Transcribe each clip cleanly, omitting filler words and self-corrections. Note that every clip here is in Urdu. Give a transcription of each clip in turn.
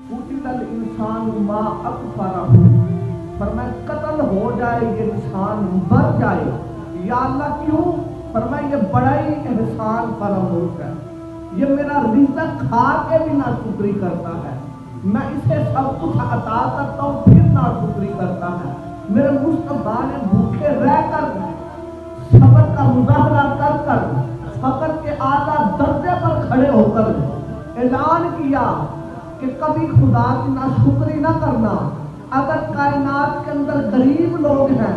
قتل الانسان ما اکفرہ، فرمایا قتل ہو جائے یہ انسان، مر جائے، یا اللہ کیوں؟ فرمایا یہ بڑا ہی احسان فراموش ہے، یہ میرا رزق کھا کے بھی ناشکری کرتا ہے، میں اسے سب کچھ عطا کرتا ہوں پھر ناشکری کرتا ہے، میرے مصطفیٰ نے بھوکے رہ کر صبر کا مظاہرہ کر کر فقر کے اعلیٰ درجے پر کھڑے ہو کر اعلان کیا کہ کبھی خدا کی ناشکری نہ کرنا۔ اگر کائنات کے اندر غریب لوگ ہیں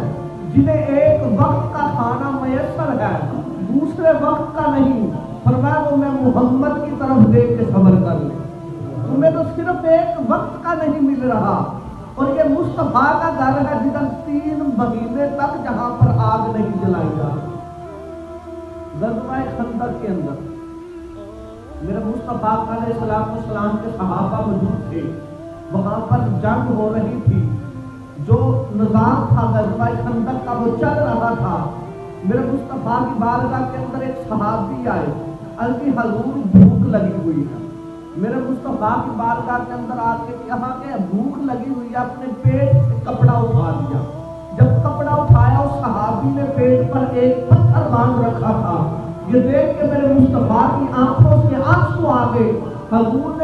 جنہیں ایک وقت کا کھانا میسر ہے دوسرے وقت کا نہیں، فرمایا وہ میں محمد کی طرف دیکھ کے صبر کر لیں، تمہیں تو صرف ایک وقت کا نہیں مل رہا، اور یہ مصطفیٰ کا گھر ہے جدھر 3 مہینے تک جہاں پر آگ نہیں جلائی جا رہی۔ غزوہ خندق کے اندر میرے مصطفیٰ علیہ السلام کے صحابہ موجود تھے، وہاں پر جنگ ہو رہی تھی، جو نظام تھا غزوہ خندق کا وہ چل رہا تھا۔ میرے مصطفیٰ کی بارگاہ کے اندر ایک صحابی آئے، عرضی حضور بھوک لگی ہوئی ہے۔ میرے مصطفیٰ کی بارگاہ کے اندر آ کے کہا کہ بھوک لگی ہوئی ہے، اپنے پیٹ سے کپڑا اٹھا دیا۔ جب کپڑا اٹھایا اس صحابی نے پیٹ پر ایک پتھر باندھ رکھا تھا، یہ دیکھ کے میرے مصطفیٰ کی آنکھوں سے آنسو آ گئے۔ حضور